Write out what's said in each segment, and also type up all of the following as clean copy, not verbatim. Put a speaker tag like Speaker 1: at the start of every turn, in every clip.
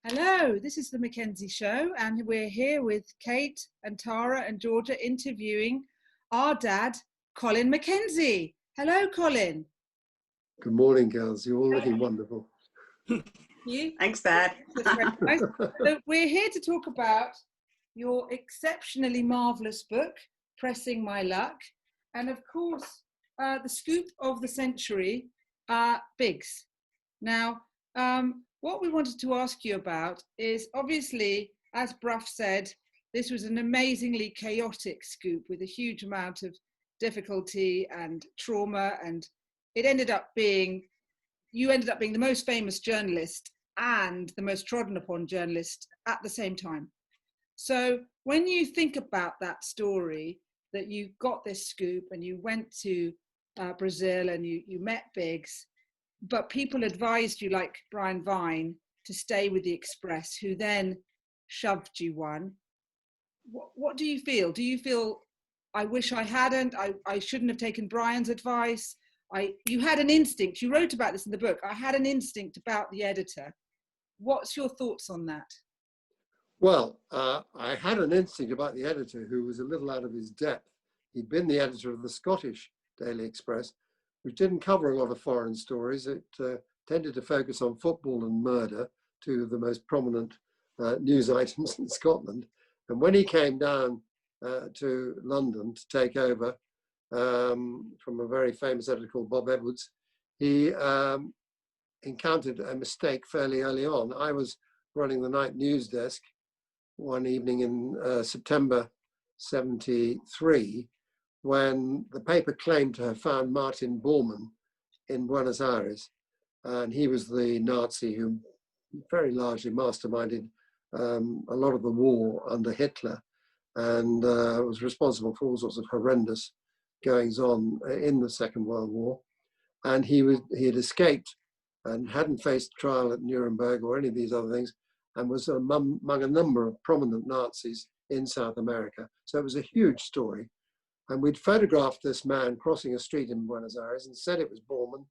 Speaker 1: Hello, this is the Mackenzie Show, and we're here with Cate and Tara and Georgia interviewing our dad, Colin Mackenzie. Hello, Colin.
Speaker 2: Good morning, girls. You're all looking wonderful.
Speaker 1: You?
Speaker 3: Thanks, Dad.
Speaker 1: That's very nice. So we're here to talk about your exceptionally marvellous book, Pressing My Luck, and of course, the scoop of the century, Biggs. Now, what we wanted to ask you about is, obviously, as Bruff said, this was an amazingly chaotic scoop with a huge amount of difficulty and trauma, and it ended up being, you ended up being the most famous journalist and the most trodden upon journalist at the same time. So when you think about that story, that you got this scoop and you went to Brazil and you met Biggs, but people advised you, like Brian Vine, to stay with the Express, who then shoved you one. What do you feel? Do you feel, I wish I hadn't, I shouldn't have taken Brian's advice? You had an instinct, you wrote about this in the book, I had an instinct about the editor. What's your thoughts on that?
Speaker 2: Well, I had an instinct about the editor who was a little out of his depth. He'd been the editor of the Scottish Daily Express, which didn't cover a lot of foreign stories. It tended to focus on football and murder, two of the most prominent news items in Scotland. And when he came down to London to take over from a very famous editor called Bob Edwards, he encountered a mistake fairly early on. I was running the night news desk one evening in September 1973, when the paper claimed to have found Martin Bormann in Buenos Aires. And he was the Nazi who very largely masterminded a lot of the war under Hitler, and was responsible for all sorts of horrendous goings on in the Second World War. And he had escaped and hadn't faced trial at Nuremberg or any of these other things, and was among a number of prominent Nazis in South America. So it was a huge story. And we'd photographed this man crossing a street in Buenos Aires and said it was Bormann,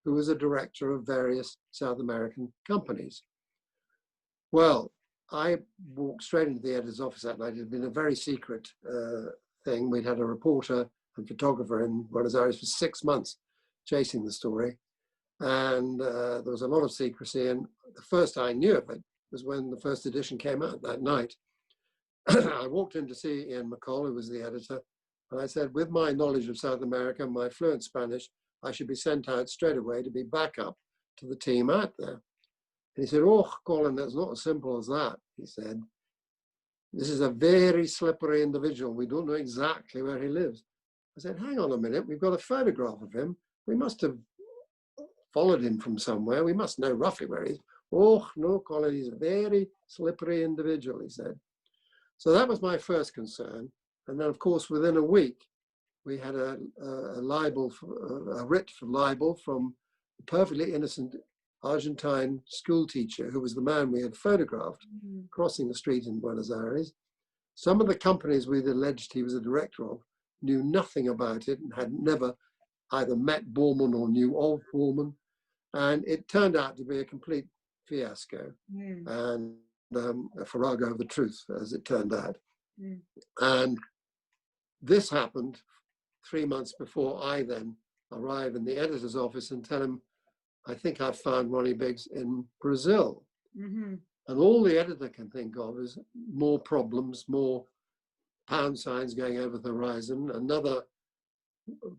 Speaker 2: who was a director of various South American companies. Well, I walked straight into the editor's office that night. It had been a very secret thing. We'd had a reporter and photographer in Buenos Aires for 6 months chasing the story. And there was a lot of secrecy. And the first I knew of it was when the first edition came out that night. I walked in to see Ian McCall, who was the editor, and I said, with my knowledge of South America, my fluent Spanish, I should be sent out straight away to be backup to the team out there. And he said, oh, Colin, that's not as simple as that. He said, this is a very slippery individual. We don't know exactly where he lives. I said, hang on a minute, we've got a photograph of him. We must have followed him from somewhere. We must know roughly where he is. Oh, no, Colin, he's a very slippery individual, he said. So that was my first concern. And then, of course, within a week, we had a writ for libel from a perfectly innocent Argentine school teacher who was the man we had photographed crossing the street in Buenos Aires. Some of the companies we'd alleged he was a director of knew nothing about it and had never either met Bormann or knew of Bormann. And it turned out to be a complete fiasco and a farrago of the truth, as it turned out. And this happened 3 months before I then arrive in the editor's office and tell him, I think I've found Ronnie Biggs in Brazil. And all the editor can think of is more problems, more pound signs going over the horizon, another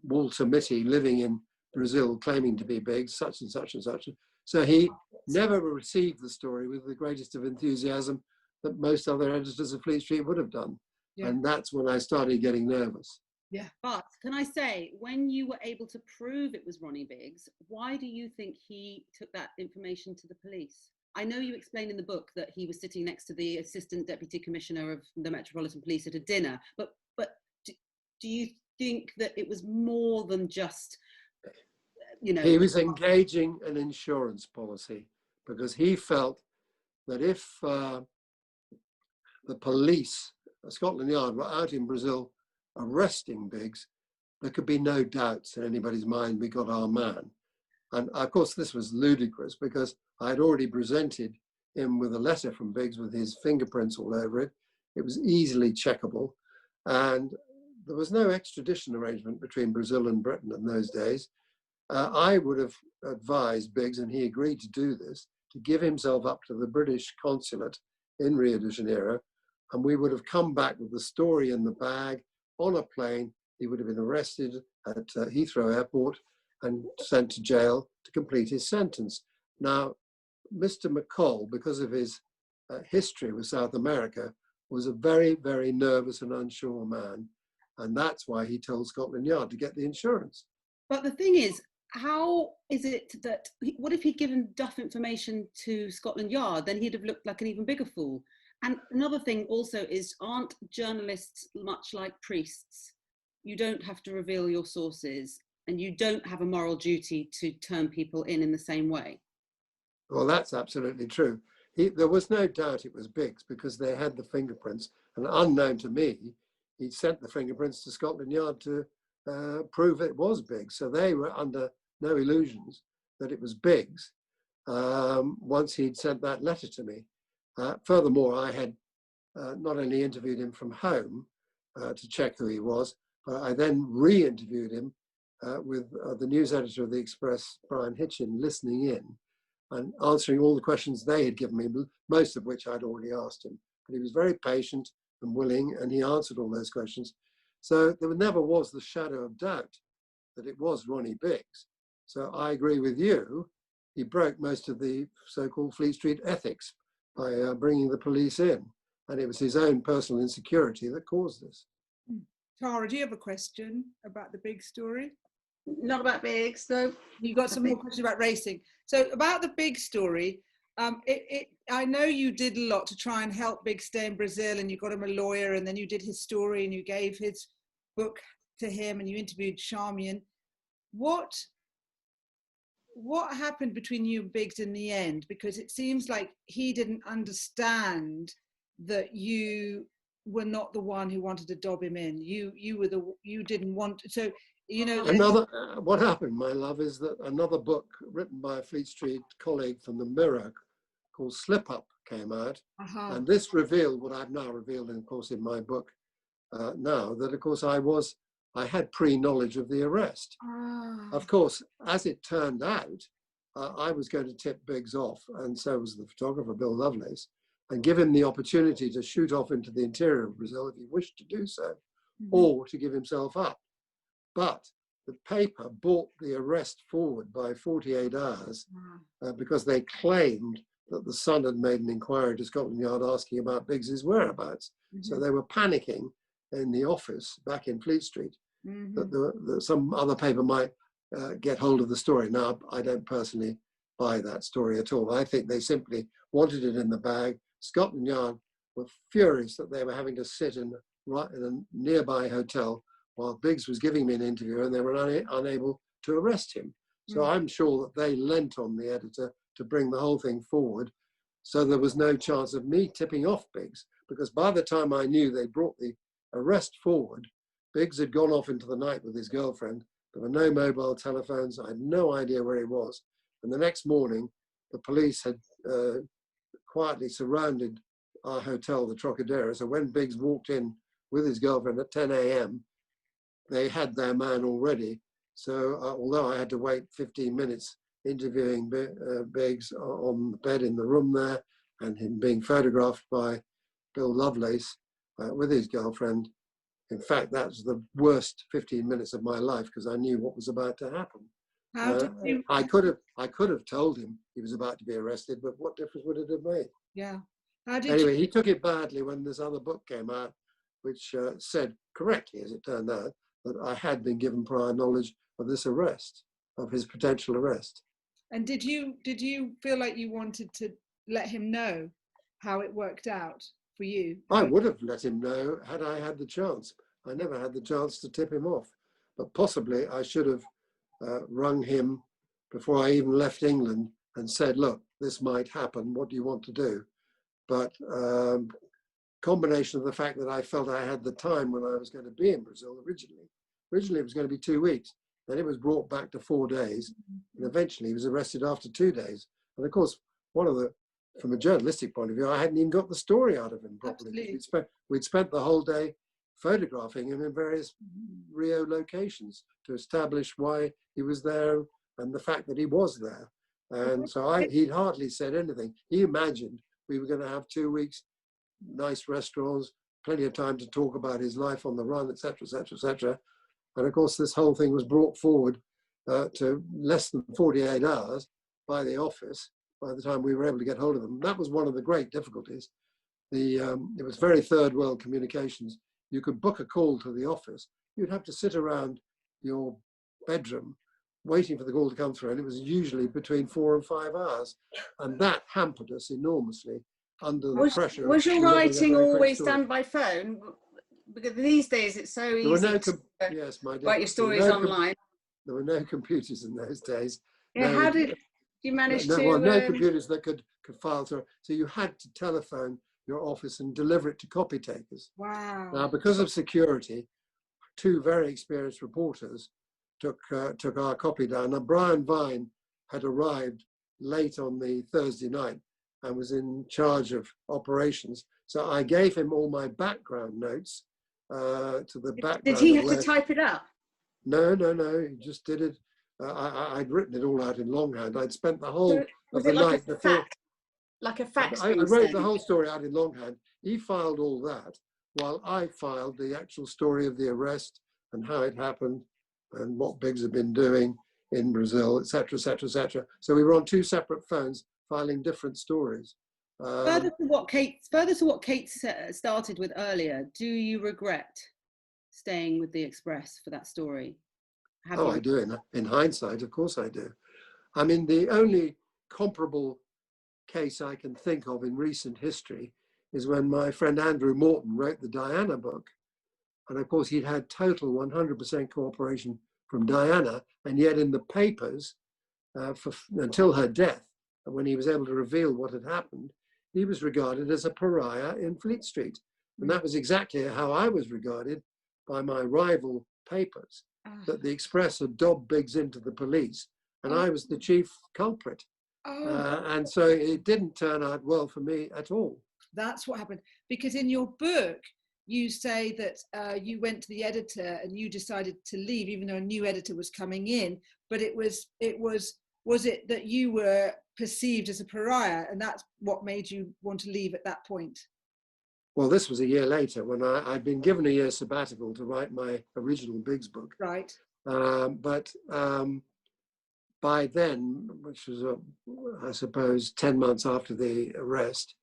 Speaker 2: Walter Mitty living in Brazil claiming to be Biggs, such and such and such. So he never received the story with the greatest of enthusiasm that most other editors of Fleet Street would have done. Yeah. And that's when I started getting nervous.
Speaker 3: Yeah. But can I say, when you were able to prove it was Ronnie Biggs, why do you think he took that information to the police? I know you explained in the book that he was sitting next to the Assistant Deputy Commissioner of the Metropolitan Police at a dinner, but do you think that it was more than just, you know?
Speaker 2: He was engaging an insurance policy because he felt that if the police, Scotland Yard, were out in Brazil arresting Biggs, there could be no doubts in anybody's mind we got our man. And of course, this was ludicrous because I had already presented in with a letter from Biggs with his fingerprints all over it. It was easily checkable. And there was no extradition arrangement between Brazil and Britain in those days. I would have advised Biggs, and he agreed to do this, to give himself up to the British consulate in Rio de Janeiro, and we would have come back with the story in the bag on a plane. He would have been arrested at Heathrow Airport and sent to jail to complete his sentence. Now, Mr. McColl, because of his history with South America, was a very, very nervous and unsure man. And that's why he told Scotland Yard to get the insurance.
Speaker 3: But the thing is, how is it that, what if he'd given duff information to Scotland Yard? Then he'd have looked like an even bigger fool. And another thing also is, aren't journalists much like priests? You don't have to reveal your sources, and you don't have a moral duty to turn people in the same way.
Speaker 2: Well, that's absolutely true. There was no doubt it was Biggs because they had the fingerprints, and unknown to me, he'd sent the fingerprints to Scotland Yard to prove it was Biggs. So they were under no illusions that it was Biggs once he'd sent that letter to me. Furthermore, I had not only interviewed him from home to check who he was, but I then re-interviewed him with the news editor of the Express, Brian Hitchin, listening in and answering all the questions they had given me, most of which I'd already asked him. But he was very patient and willing, and he answered all those questions. So there never was the shadow of doubt that it was Ronnie Biggs. So I agree with you. He broke most of the so-called Fleet Street ethics by bringing the police in. And it was his own personal insecurity that caused this.
Speaker 1: Tara, do you have a question about the Biggs story?
Speaker 4: Not about Biggs, though.
Speaker 1: You got some more questions about racing. So about the Biggs story, I know you did a lot to try and help Biggs stay in Brazil, and you got him a lawyer, and then you did his story, and you gave his book to him, and you interviewed Charmian. What happened between you and Biggs in the end? Because it seems like he didn't understand that you were not the one who wanted to dob him in. You didn't want. So you know.
Speaker 2: What happened, my love, is that another book written by a Fleet Street colleague from the Mirror called Slip Up came out, and this revealed what I've now revealed, of course, in my book now, that of course I had pre-knowledge of the arrest. Of course, as it turned out, I was going to tip Biggs off, and so was the photographer, Bill Lovelace, and give him the opportunity to shoot off into the interior of Brazil if he wished to do so, or to give himself up. But the paper brought the arrest forward by 48 hours because they claimed that the Sun had made an inquiry to Scotland Yard asking about Biggs's whereabouts. So they were panicking in the office back in Fleet Street that some other paper might get hold of the story. Now, I don't personally buy that story at all. I think they simply wanted it in the bag. Scotland Yard were furious that they were having to sit in a nearby hotel while Biggs was giving me an interview, and they were unable to arrest him. So I'm sure that they lent on the editor to bring the whole thing forward. So there was no chance of me tipping off Biggs, because by the time I knew they brought the arrest forward, Biggs had gone off into the night with his girlfriend. There were no mobile telephones. I had no idea where he was. And the next morning, the police had quietly surrounded our hotel, the Trocadero. So when Biggs walked in with his girlfriend at 10 a.m., they had their man already. So although I had to wait 15 minutes interviewing Biggs on the bed in the room there, and him being photographed by Bill Lovelace with his girlfriend, in fact, that was the worst 15 minutes of my life because I knew what was about to happen. I could have told him he was about to be arrested, but what difference would it have made?
Speaker 1: Yeah.
Speaker 2: Anyway, he took it badly when this other book came out, which said correctly, as it turned out, that I had been given prior knowledge of this arrest, of his potential arrest.
Speaker 1: And did you feel like you wanted to let him know how it worked out for you?
Speaker 2: I would have let him know had I had the chance. I never had the chance to tip him off, but possibly I should have rung him before I even left England and said, look, this might happen. What do you want to do? But combination of the fact that I felt I had the time when I was going to be in Brazil originally. Originally, it was going to be 2 weeks. Then it was brought back to 4 days. And eventually he was arrested after 2 days. And of course, one of the from a journalistic point of view, I hadn't even got the story out of him properly. We'd spent the whole day photographing him in various Rio locations to establish why he was there and the fact that he was there. And so he'd hardly said anything. He imagined we were going to have 2 weeks, nice restaurants, plenty of time to talk about his life on the run, etc., etc., etc. And of course, this whole thing was brought forward to less than 48 hours by the office by the time we were able to get hold of them. That was one of the great difficulties. It was very third world communications. You could book a call to the office. You'd have to sit around your bedroom waiting for the call to come through, and it was usually between 4 and 5 hours. And that hampered us enormously under the pressure.
Speaker 4: Was your writing always done by phone? Because these days it's so easy to write your stories online.
Speaker 2: There were no computers in those days.
Speaker 4: Yeah,
Speaker 2: no,
Speaker 4: how did you manage to...
Speaker 2: Well, no computers that could file through. So you had to telephone your office and deliver it to copy takers.
Speaker 1: Wow.
Speaker 2: Now, because of security, 2 very experienced reporters took our copy down. Now, Brian Vine had arrived late on the Thursday night and was in charge of operations. So I gave him all my background notes to the background.
Speaker 4: Did he have to type it up?
Speaker 2: No, he just did it. I'd written it all out in longhand. I'd spent the whole of the night before.
Speaker 4: Like a fax?
Speaker 2: I wrote the whole story out in longhand. He filed all that while I filed the actual story of the arrest and how it happened and what Biggs had been doing in Brazil, etc., etc., etc. So we were on 2 separate phones filing different stories.
Speaker 3: Further to what Cate started with earlier, do you regret staying with the Express for that story?
Speaker 2: I do. In hindsight, of course I do. I mean, the only comparable case I can think of in recent history is when my friend Andrew Morton wrote the Diana book. And of course, he'd had total 100% cooperation from Diana. And yet in the papers, until her death, when he was able to reveal what had happened, he was regarded as a pariah in Fleet Street. And that was exactly how I was regarded by my rival papers, that the Express had dobbed Biggs into the police, and I was the chief culprit. And so it didn't turn out well for me at all.
Speaker 1: That's what happened. Because in your book, you say that you went to the editor and you decided to leave, even though a new editor was coming in. But was it that you were perceived as a pariah, and that's what made you want to leave at that point?
Speaker 2: Well, this was a year later when I'd been given a year sabbatical to write my original Biggs book.
Speaker 1: Right.
Speaker 2: But by then, which was, I suppose, 10 months after the arrest,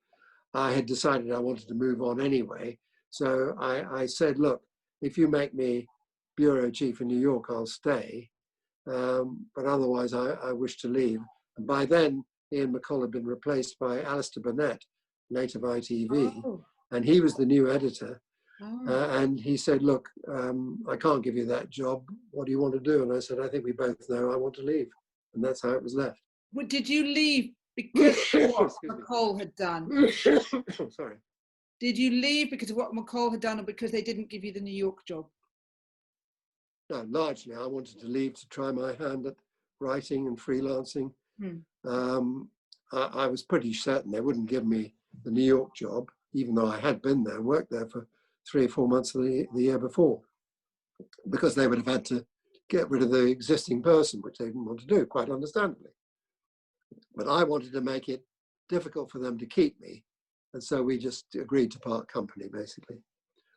Speaker 2: I had decided I wanted to move on anyway. So I said, look, if you make me bureau chief in New York, I'll stay. But otherwise, I wish to leave. And by then, Ian McCall had been replaced by Alistair Burnett, later of ITV. Oh. And he was the new editor. Oh. And he said, look, I can't give you that job. What do you want to do? And I said, I think we both know I want to leave. And that's how it was left.
Speaker 1: Well, did you leave because of what McCall had done?
Speaker 2: Sorry.
Speaker 1: Did you leave because of what McCall had done, or because they didn't give you the New York job?
Speaker 2: No, largely I wanted to leave to try my hand at writing and freelancing. I was pretty certain they wouldn't give me the New York job, even though I had been there and worked there for 3 or 4 months of the year before, because they would have had to get rid of the existing person, which they didn't want to do, quite understandably. But I wanted to make it difficult for them to keep me. And so we just agreed to part company, basically.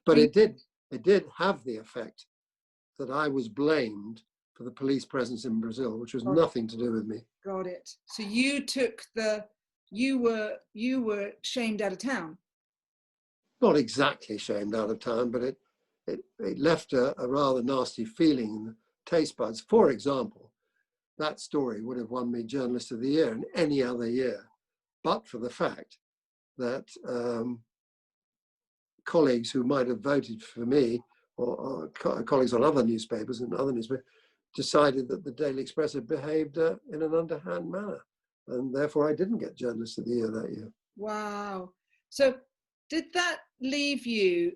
Speaker 2: But it did have the effect that I was blamed for the police presence in Brazil, which was nothing to do with me.
Speaker 1: Got it. So you took you were shamed out of town.
Speaker 2: Not exactly shamed out of town, but it left a rather nasty feeling in the taste buds. For example, that story would have won me Journalist of the Year in any other year, but for the fact that colleagues who might have voted for me, or colleagues on other newspapers and other newspapers, decided that the Daily Express had behaved in an underhand manner. And therefore I didn't get Journalist of the Year that year.
Speaker 1: Wow. So did that leave you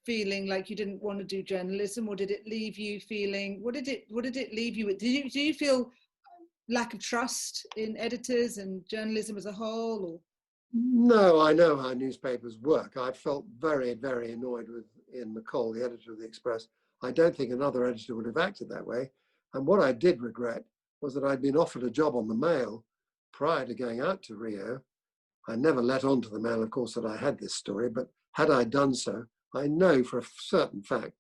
Speaker 1: feeling like you didn't want to do journalism, or did it leave you feeling, what did it leave you with? Do you feel lack of trust in editors and journalism as a whole? Or?
Speaker 2: No, I know how newspapers work. I felt very, very annoyed with Ian McColl, the editor of the Express. I don't think another editor would have acted that way. And what I did regret was that I'd been offered a job on the Mail prior to going out to Rio. I never let on to the Mail, of course, that I had this story, but had I done so, I know for a certain fact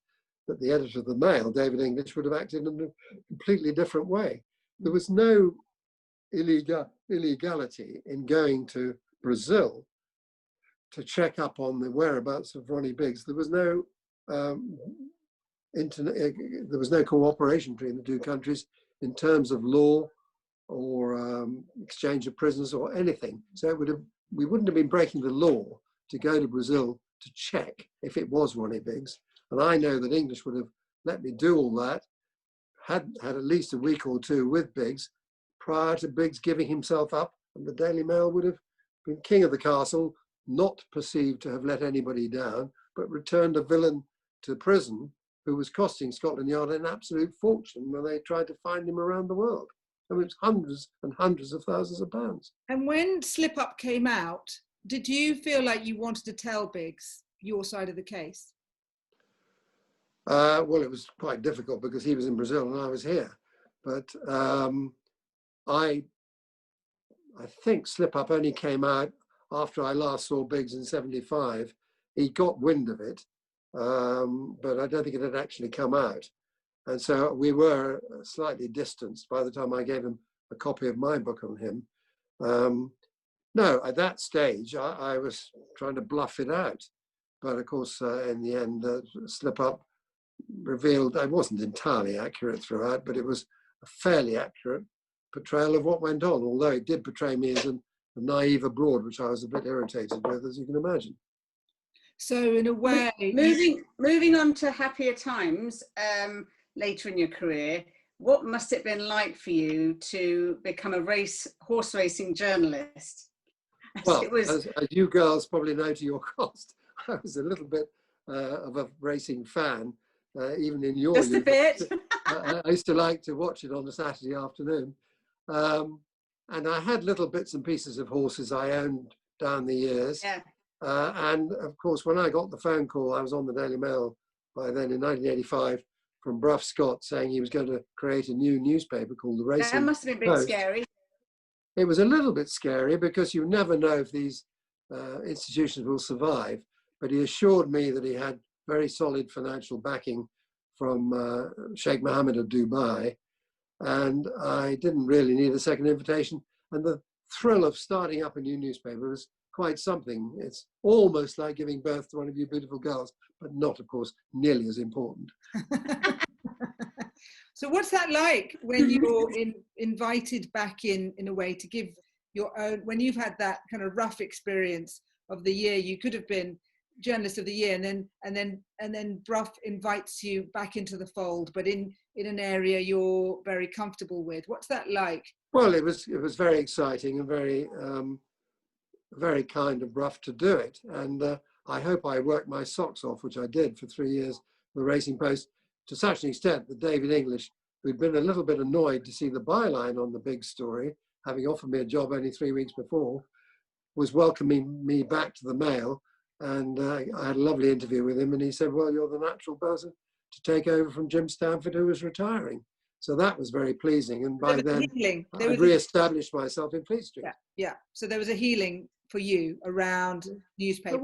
Speaker 2: that the editor of the Mail, David English, would have acted in a completely different way. There was no illegality in going to Brazil to check up on the whereabouts of Ronnie Biggs. There was no there was no cooperation between the two countries in terms of law or exchange of prisoners or anything. So we wouldn't have been breaking the law to go to Brazil to check if it was Ronnie Biggs. And I know that English would have let me do all that, had at least a week or two with Biggs prior to Biggs giving himself up, and the Daily Mail would have been king of the castle, not perceived to have let anybody down, but returned a villain to prison who was costing Scotland Yard an absolute fortune when they tried to find him around the world. I mean, it was hundreds and hundreds of thousands of pounds.
Speaker 1: And when Slip Up came out, did you feel like you wanted to tell Biggs your side of the case?
Speaker 2: Well, it was quite difficult because he was in Brazil and I was here. But I think Slip Up only came out after I last saw Biggs in '75. He got wind of it, but I don't think it had actually come out. And so we were slightly distanced by the time I gave him a copy of my book on him. No, at that stage, I was trying to bluff it out. But of course, in the end, Slip Up revealed I wasn't entirely accurate throughout, but it was a fairly accurate portrayal of what went on, although it did portray me as a naive abroad, which I was a bit irritated with, as you can imagine.
Speaker 1: So in a way...
Speaker 4: Moving on to happier times, later in your career, what must it have been like for you to become a horse racing journalist?
Speaker 2: Well, as you girls probably know to your cost, I was a little bit of a racing fan, even in your
Speaker 4: youth. Just a bit.
Speaker 2: I used to like to watch it on a Saturday afternoon. And I had little bits and pieces of horses I owned down the years.
Speaker 4: Yeah.
Speaker 2: And of course, when I got the phone call, I was on the Daily Mail by then in 1985, from Bruff Scott saying he was going to create a new newspaper called The Racing Post.
Speaker 4: That must have been a bit scary.
Speaker 2: It was a little bit scary because you never know if these institutions will survive. But he assured me that he had very solid financial backing from Sheikh Mohammed of Dubai. And I didn't really need a second invitation. And the thrill of starting up a new newspaper was quite something. It's almost like giving birth to one of you beautiful girls, but not, of course, nearly as important.
Speaker 1: So what's that like when you're invited back in a way to give your own, when you've had that kind of rough experience of the year, you could have been Journalist of the Year, and then Bruff invites you back into the fold, but in an area you're very comfortable with. What's that like? Well,
Speaker 2: it was very exciting and very very kind of Bruff to do it, and I hope I worked my socks off, which I did for 3 years, the Racing Post, to such an extent that David English, who'd been a little bit annoyed to see the byline on the big story, having offered me a job only 3 weeks before, was welcoming me back to the Mail. And I had a lovely interview with him, and he said, well, you're the natural person to take over from Jim Stanford, who was retiring. So that was very pleasing. And by then, I re-established myself in Fleet Street.
Speaker 1: Yeah. So there was a healing for you around newspaper.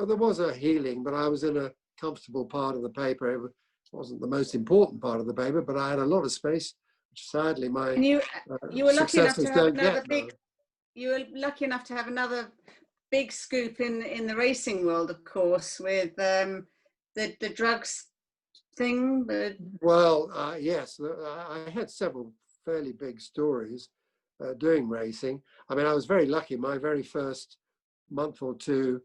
Speaker 2: There was a healing, but I was in a comfortable part of the paper. It wasn't the most important part of the paper, but I had a lot of space, which sadly my
Speaker 4: you were lucky enough to have another
Speaker 2: big.
Speaker 4: You were lucky enough to have another big scoop in the racing world, of course, with the drugs thing.
Speaker 2: Well, yes, I had several fairly big stories doing racing. I mean, I was very lucky. My very first month or two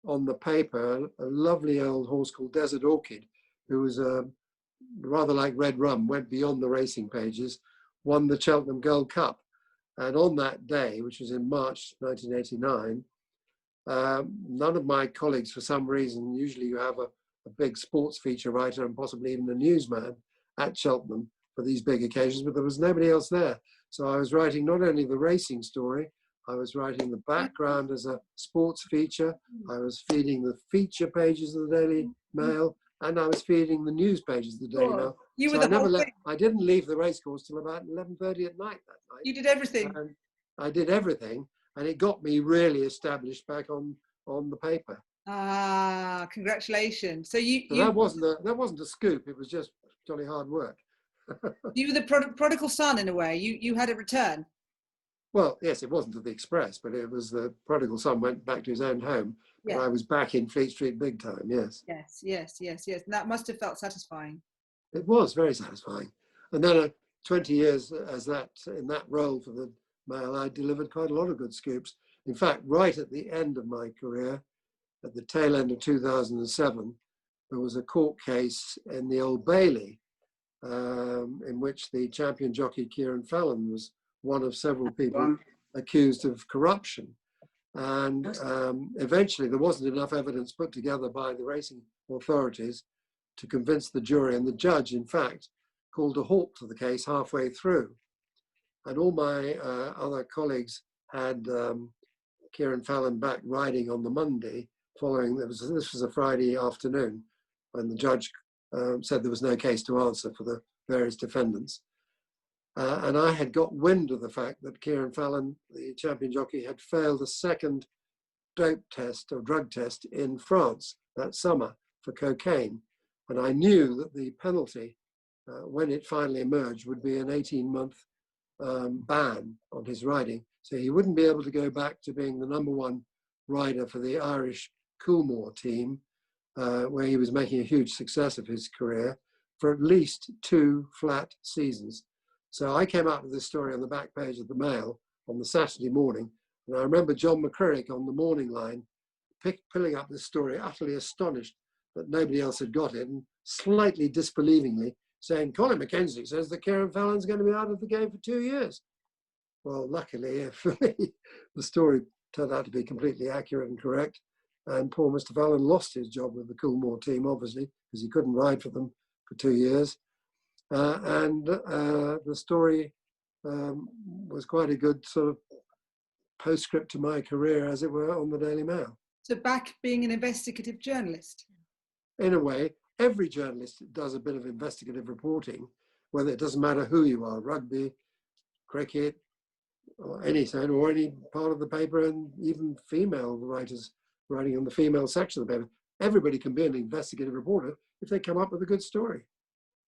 Speaker 2: on the paper, a lovely old horse called Desert Orchid, who was rather like Red Rum, went beyond the racing pages, won the Cheltenham Gold Cup. And on that day, which was in March 1989, none of my colleagues, for some reason, usually you have a big sports feature writer and possibly even a newsman at Cheltenham for these big occasions, but there was nobody else there. So I was writing not only the racing story, I was writing the background as a sports feature, I was feeding the feature pages of the Daily Mail, and I was feeding the news pages of the Daily Mail.
Speaker 1: You were
Speaker 2: So
Speaker 1: the whole thing.
Speaker 2: I didn't leave the racecourse till about 11:30 at night that night.
Speaker 1: You did everything.
Speaker 2: And I did everything, and it got me really established back on the paper.
Speaker 1: Ah, congratulations. So
Speaker 2: that wasn't a scoop, it was just jolly hard work.
Speaker 1: You were the prodigal son in a way. You had a return.
Speaker 2: Well, yes, it wasn't to the Express, but it was the prodigal son went back to his own home.
Speaker 1: Yeah.
Speaker 2: And I was back in Fleet Street big time, yes.
Speaker 1: Yes. And that must have felt satisfying.
Speaker 2: It was very satisfying. And then 20 years in that role for the Mail, I delivered quite a lot of good scoops. In fact, right at the end of my career, at the tail end of 2007, there was a court case in the Old Bailey in which the champion jockey Fallon was one of several people accused of corruption. And eventually there wasn't enough evidence put together by the racing authorities to convince the jury. And the judge, in fact, called a halt to the case halfway through. And all my other colleagues had Fallon back riding on the Monday following. This was a Friday afternoon when the judge said there was no case to answer for the various defendants. And I had got wind of the fact that Fallon, the champion jockey, had failed a second dope test or drug test in France that summer for cocaine. And I knew that the penalty, when it finally emerged, would be an 18-month ban on his riding. So he wouldn't be able to go back to being the #1 rider for the Irish Coolmore team, where he was making a huge success of his career, for at least 2 flat seasons. So I came out with this story on the back page of the Mail on the Saturday morning, and I remember John McCririck on the morning line pulling up this story, utterly astonished that nobody else had got it, and slightly disbelievingly saying, Colin Mackenzie says that Fallon's going to be out of the game for 2 years. Well, luckily for me, the story turned out to be completely accurate and correct, and poor Mr. Fallon lost his job with the Coolmore team, obviously, because he couldn't ride for them for 2 years. The story was quite a good sort of postscript to my career, as it were, on the Daily Mail.
Speaker 1: So back being an investigative journalist?
Speaker 2: In a way, every journalist does a bit of investigative reporting, whether it doesn't matter who you are, rugby, cricket, or any part of the paper, and even female writers writing on the female section of the paper. Everybody can be an investigative reporter if they come up with a good story.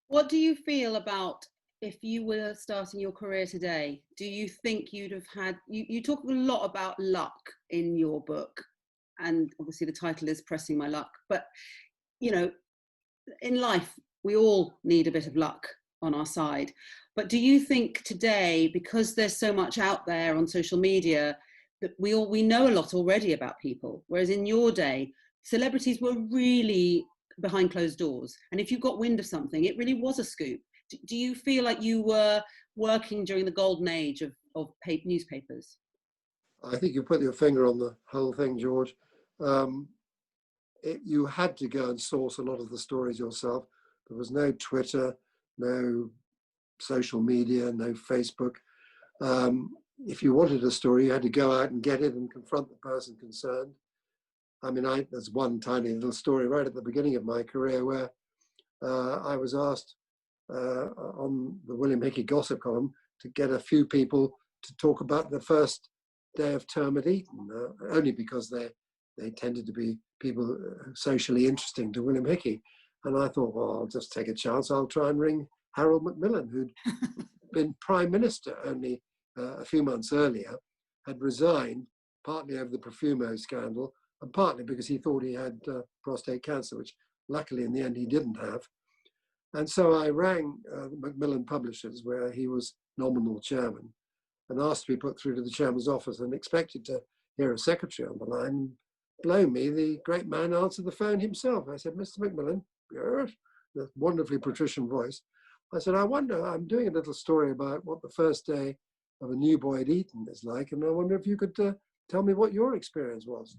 Speaker 3: What do you feel about if you were starting your career today? Do you think you'd have had, you talk a lot about luck in your book, and obviously the title is Pressing My Luck, but you know, in life, we all need a bit of luck on our side. But do you think today, because there's so much out there on social media, that we know a lot already about people, whereas in your day, celebrities were really behind closed doors, and if you got wind of something, it really was a scoop. Do you feel like you were working during the golden age of newspapers?
Speaker 2: I think you put your finger on the whole thing, George. You had to go and source a lot of the stories yourself. There was no Twitter, no social media, no Facebook. If you wanted a story, you had to go out and get it and confront the person concerned. I mean, there's one tiny little story right at the beginning of my career where I was asked on the William Hickey gossip column to get a few people to talk about the first day of term at Eton, only because they tended to be people socially interesting to William Hickey. And I thought, well, I'll just take a chance. I'll try and ring Harold Macmillan, who'd been Prime Minister only a few months earlier, had resigned partly over the Profumo scandal, and partly because he thought he had prostate cancer, which luckily in the end he didn't have. And so I rang Macmillan Publishers, where he was nominal chairman, and asked to be put through to the chairman's office, and expected to hear a secretary on the line. Blow me, the great man answered the phone himself. I said, Mr. Macmillan, yes, the wonderfully patrician voice. I said, I wonder, I'm doing a little story about what the first day of a new boy at Eton is like, and I wonder if you could tell me what your experience was.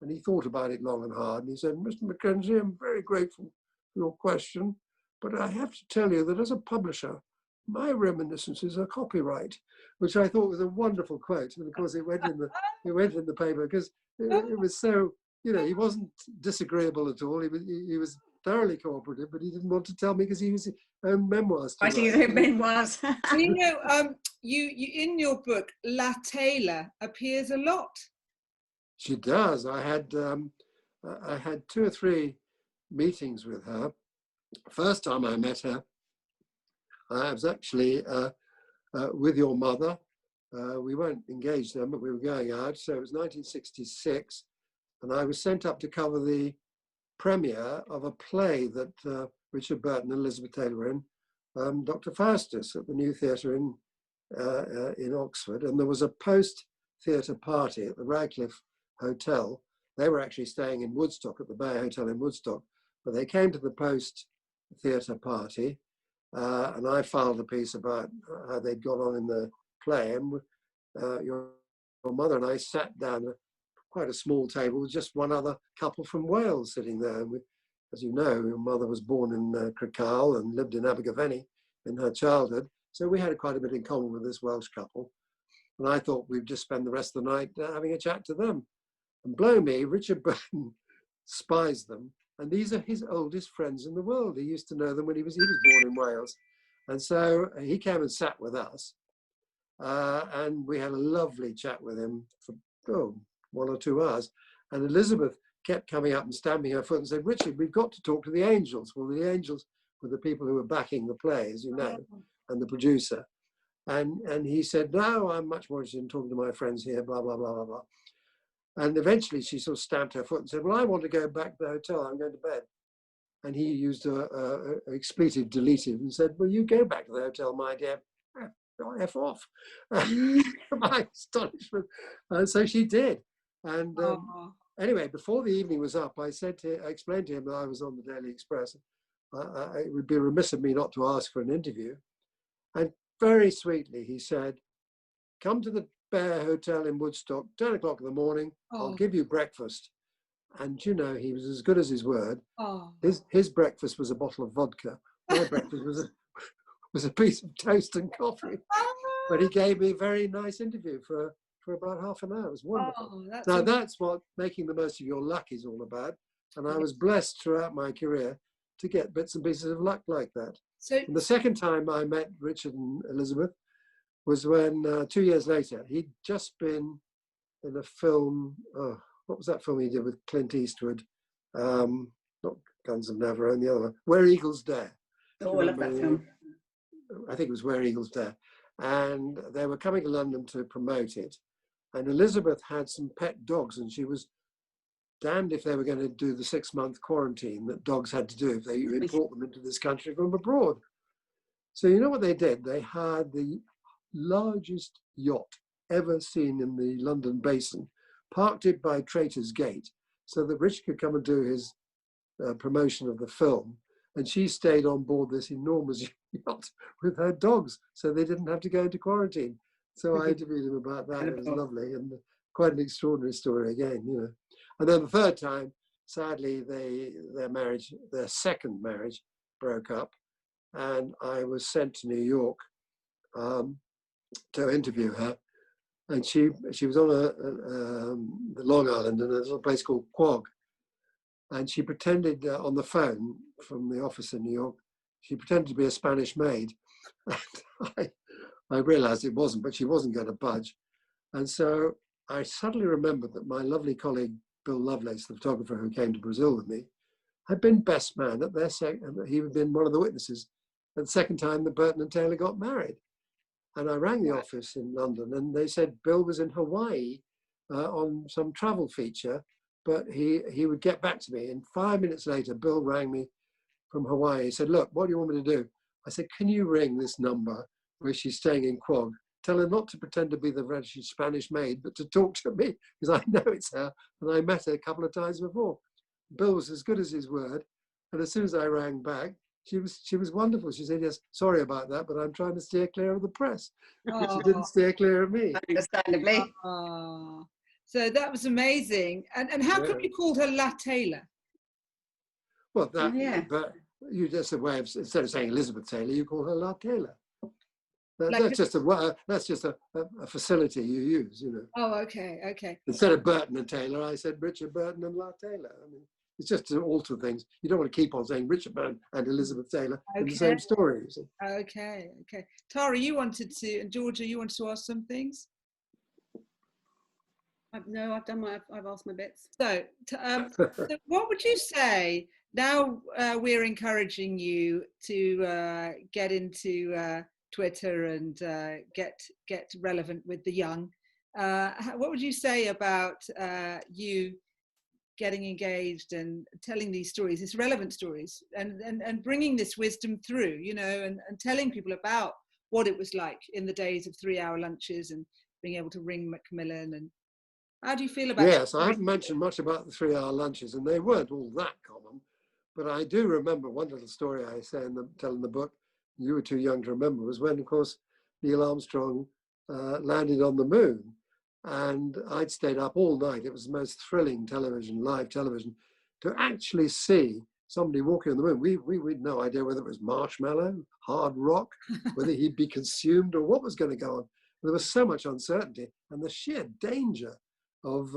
Speaker 2: And he thought about it long and hard, and he said, Mr. Mackenzie, I'm very grateful for your question, but I have to tell you that as a publisher, my reminiscences are copyright, which I thought was a wonderful quote. And of course, it went in the paper because it was so, he wasn't disagreeable at all. He was thoroughly cooperative, but he didn't want to tell me because he was his own memoirs to
Speaker 4: Writing his
Speaker 2: write.
Speaker 4: own memoirs.
Speaker 1: You in your book, La Taylor appears a lot.
Speaker 2: She does. I had 2 or 3 meetings with her. First time I met her, I was actually with your mother. We weren't engaged then, but we were going out. So it was 1966, and I was sent up to cover the premiere of a play that Richard Burton and Elizabeth Taylor were in, Dr. Faustus, at the New Theatre in Oxford. And there was a post-theatre party at the Radcliffe Hotel. They were actually staying in Woodstock at the Bay Hotel in Woodstock, but they came to the post-theatre party, and I filed a piece about how they'd got on in the play. And your mother and I sat down at quite a small table with just one other couple from Wales sitting there. And as you know, your mother was born in Crecall and lived in Abergavenny in her childhood. So we had quite a bit in common with this Welsh couple. And I thought we'd just spend the rest of the night having a chat to them. And blow me, Richard Burton spies them. And these are his oldest friends in the world. He used to know them when he was born in Wales. And so he came and sat with us. And we had a lovely chat with him for 1 or 2 hours. And Elizabeth kept coming up and stamping her foot and said, Richard, we've got to talk to the angels. Well, the angels were the people who were backing the play, as you know, and the producer. And he said, no, I'm much more interested in talking to my friends here, blah, blah, blah, blah, blah. And eventually she sort of stamped her foot and said, well, I want to go back to the hotel. I'm going to bed. And he used a expletive deletive and said, well, you go back to the hotel, my dear. F off. My astonishment. And so she did. And anyway, before the evening was up, I explained to him that I was on the Daily Express. It would be remiss of me not to ask for an interview. And very sweetly, he said, come to the Bear Hotel in Woodstock, 10 o'clock in the morning. I'll give you breakfast. And he was as good as his word. His breakfast was a bottle of vodka. My breakfast was a piece of toast and coffee. But he gave me a very nice interview for about half an hour. It was wonderful. That's what making the most of your luck is all about. And I was blessed throughout my career to get bits and pieces of luck like that. And the second time I met Richard and Elizabeth was when 2 years later, he'd just been in a film. What was that film he did with Clint Eastwood? Not Guns of Navarone, the other one. Where Eagles Dare.
Speaker 4: Oh, I love that film.
Speaker 2: I think it was Where Eagles Dare. And they were coming to London to promote it. And Elizabeth had some pet dogs, and she was damned if they were going to do the 6-month quarantine that dogs had to do if they import them into this country from abroad. So you know what they did? They hired the largest yacht ever seen in the London basin, parked it by Traitor's Gate so that Richard could come and do his promotion of the film. And she stayed on board this enormous yacht with her dogs, so they didn't have to go into quarantine. So I interviewed him about that. It was lovely and quite an extraordinary story again, And then the third time, sadly, their second marriage broke up, and I was sent to New York to interview her. And she was on the Long Island in a little place called Quogue. And she pretended on the phone from the office in New York, she pretended to be a Spanish maid. And I realized it wasn't, but she wasn't going to budge. And so I suddenly remembered that my lovely colleague, Bill Lovelace, the photographer who came to Brazil with me, had been best man at their he had been one of the witnesses at the second time that Burton and Taylor got married. And I rang the office in London, and they said Bill was in Hawaii on some travel feature, but he would get back to me. And 5 minutes later, Bill rang me from Hawaii. He said, look, what do you want me to do? I said, can you ring this number where she's staying in Quogue? Tell her not to pretend to be the wretched Spanish maid, but to talk to me, because I know it's her, and I met her a couple of times before. Bill was as good as his word. And as soon as I rang back, she was wonderful. She said, yes, sorry about that, but I'm trying to steer clear of the press. She didn't steer clear of me.
Speaker 4: Understandably.
Speaker 1: So that was amazing. And how come you called her La Taylor?
Speaker 2: Well, but you just a way of, instead of saying Elizabeth Taylor, you call her La Taylor. That's just a facility you use, you know.
Speaker 1: Oh, okay, okay.
Speaker 2: Instead of Burton and Taylor, I said Richard Burton and La Taylor. I mean, it's just to alter things. You don't want to keep on saying Richard Burton and Elizabeth Taylor in the same story. You see.
Speaker 1: Okay, okay. Tara, you wanted to, and Georgia, you wanted to ask some things?
Speaker 3: No, I've asked my bits.
Speaker 1: So, so what would you say now? We're encouraging you to get into Twitter and get relevant with the young. What would you say about you getting engaged and telling these stories, these relevant stories, and bringing this wisdom through, you know, and telling people about what it was like in the days of 3-hour lunches and being able to ring Macmillan? And how do you feel about
Speaker 2: Yes, I haven't mentioned much about the 3-hour lunches, and they weren't all that common. But I do remember one little story I say tell in the book, you were too young to remember, was when, of course, Neil Armstrong landed on the moon. And I'd stayed up all night. It was the most thrilling television, live television, to actually see somebody walking on the moon. We had no idea whether it was marshmallow, hard rock, whether he'd be consumed or what was going to go on. There was so much uncertainty and the sheer danger of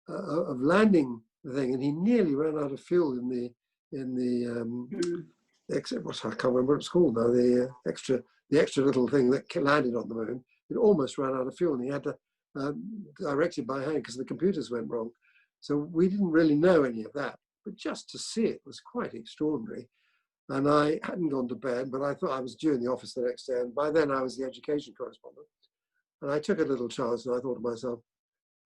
Speaker 2: landing the thing. And he nearly ran out of fuel in the I can't remember what it's called now, the extra little thing that landed on the moon. It almost ran out of fuel, and he had to direct it by hand because the computers went wrong. So we didn't really know any of that, but just to see it was quite extraordinary. And I hadn't gone to bed, but I thought I was due in the office the next day, and by then I was the education correspondent. And I took a little chance, and I thought to myself,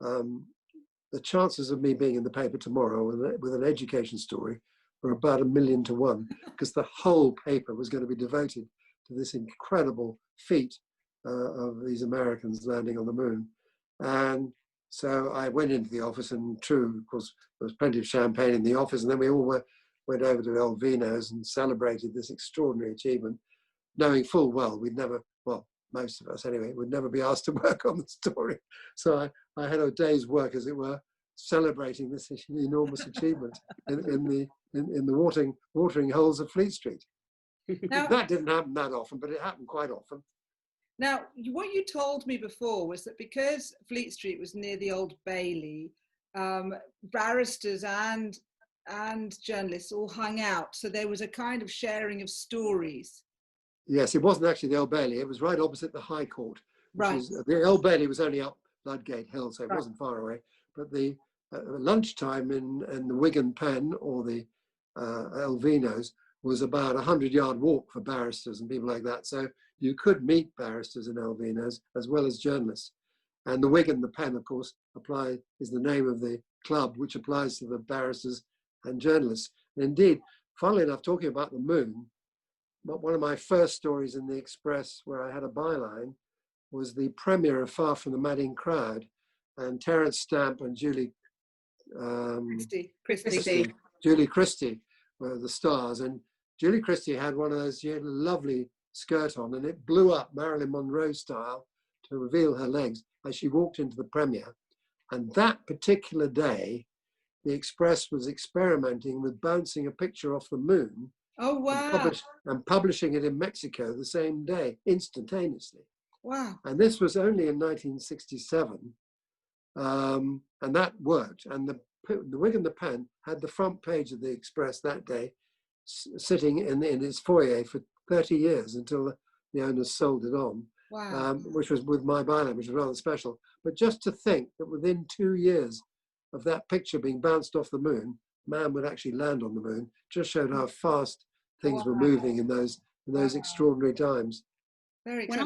Speaker 2: the chances of me being in the paper tomorrow with an education story were about 1,000,000 to 1, because the whole paper was going to be devoted to this incredible feat of these Americans landing on the moon. And so I went into the office, and true, of course, there was plenty of champagne in the office, and then we all went over to El Vino's and celebrated this extraordinary achievement, knowing full well we'd never, well, most of us anyway, would never be asked to work on the story. So I had a day's work, as it were, celebrating this enormous achievement in the watering holes of Fleet Street. Now, that didn't happen that often, but it happened quite often.
Speaker 1: Now, what you told me before was that because Fleet Street was near the Old Bailey, barristers and journalists all hung out. So there was a kind of sharing of stories.
Speaker 2: Yes, it wasn't actually the Old Bailey. It was right opposite the High Court.
Speaker 1: Right.
Speaker 2: The Old Bailey was only up Ludgate Hill, so it wasn't far away. But the lunchtime in the Wigan Pen or the El Vino's was about 100-yard walk for barristers and people like that. So you could meet barristers in El Vino's as well as journalists. And the Wigan, the Pen, of course, is the name of the club, which applies to the barristers and journalists. And indeed, funnily enough, talking about the moon, one of my first stories in the Express where I had a byline was the premiere of Far From the Madding Crowd, and Terence Stamp and Julie Christie were the stars. And Julie Christie had one of those, she had a lovely skirt on, and it blew up Marilyn Monroe style to reveal her legs as she walked into the premiere. And that particular day, the Express was experimenting with bouncing a picture off the moon.
Speaker 1: Oh, wow.
Speaker 2: And publishing it in Mexico the same day, instantaneously.
Speaker 1: Wow.
Speaker 2: And this was only in 1967. And that worked. And the Wig and the Pen had the front page of the Express that day, sitting in its foyer for 30 years until the owners sold it on.
Speaker 1: Wow.
Speaker 2: Which was with my byline, which was rather special. But just to think that within 2 years of that picture being bounced off the moon, man would actually land on the moon, just showed how fast things were moving in those extraordinary times.
Speaker 1: Very
Speaker 3: when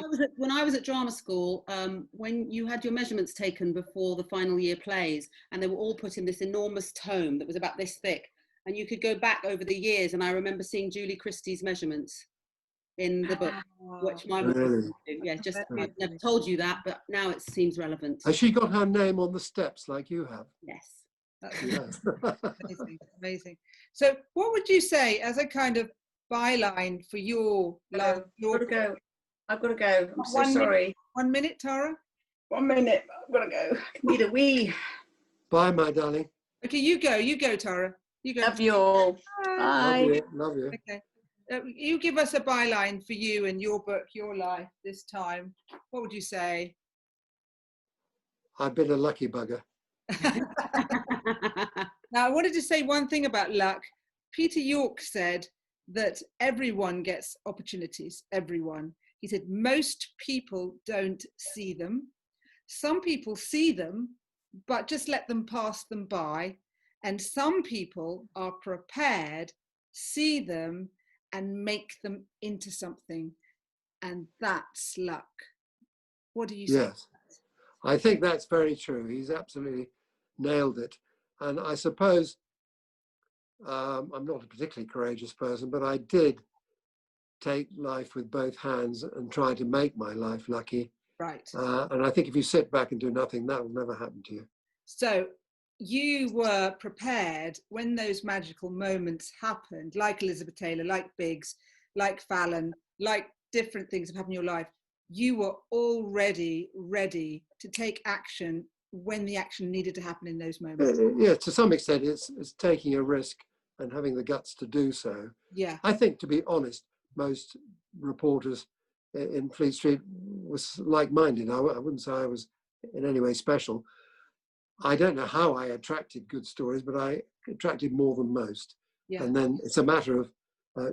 Speaker 3: I was at drama school, when you had your measurements taken before the final year plays, and they were all put in this enormous tome that was about this thick, and you could go back over the years, and I remember seeing Julie Christie's measurements in the book, which my mum I've never told you that, but now it seems relevant.
Speaker 2: Has she got her name on the steps like you have?
Speaker 3: Yes.
Speaker 1: That's amazing, amazing. So what would you say as a kind of byline for your life?
Speaker 4: I've got to go. I'm so sorry.
Speaker 1: 1 minute, Tara?
Speaker 4: 1 minute. I've got to go. I need a wee.
Speaker 2: Bye, my darling.
Speaker 1: Okay, you go, Tara. You go.
Speaker 4: Love you all. Bye.
Speaker 2: Love you.
Speaker 1: Okay. You give us a byline for you and your book, your life this time. What would you say?
Speaker 2: I've been a lucky bugger.
Speaker 1: Now, I wanted to say one thing about luck. Peter York said that everyone gets opportunities, everyone. He said most people don't see them. Some people see them, but just let them pass them by. And some people are prepared, see them, and make them into something. And that's luck. What do you say?
Speaker 2: Yes, I think that's very true. He's absolutely nailed it. And I suppose I'm not a particularly courageous person, but I did take life with both hands and try to make my life lucky.
Speaker 1: Right.
Speaker 2: And I think if you sit back and do nothing, that will never happen to you.
Speaker 1: So you were prepared when those magical moments happened, like Elizabeth Taylor, like Biggs, like Fallon, like different things have happened in your life. You were already ready to take action when the action needed to happen in those moments.
Speaker 2: Yeah, to some extent, it's taking a risk and having the guts to do so.
Speaker 1: Yeah.
Speaker 2: I think, to be honest, most reporters in Fleet Street was like-minded. I wouldn't say I was in any way special. I don't know how I attracted good stories, but I attracted more than most.
Speaker 1: Yeah.
Speaker 2: And then it's a matter of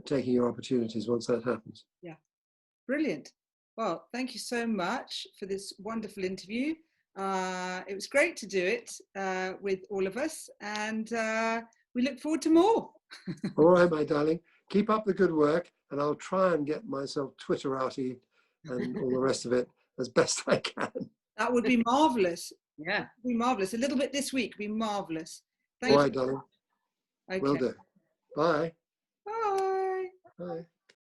Speaker 2: taking your opportunities once that happens.
Speaker 1: Yeah. Brilliant. Well, thank you so much for this wonderful interview. It was great to do it with all of us, and we look forward to more.
Speaker 2: All right, my darling. Keep up the good work, and I'll try and get myself Twitterati and all the rest of it as best I can.
Speaker 1: That would be marvellous.
Speaker 3: Yeah.
Speaker 1: Be marvellous. A little bit this week would be marvellous.
Speaker 2: All right, darling.
Speaker 1: Okay.
Speaker 2: Will do. Bye.
Speaker 1: Bye.
Speaker 2: Bye.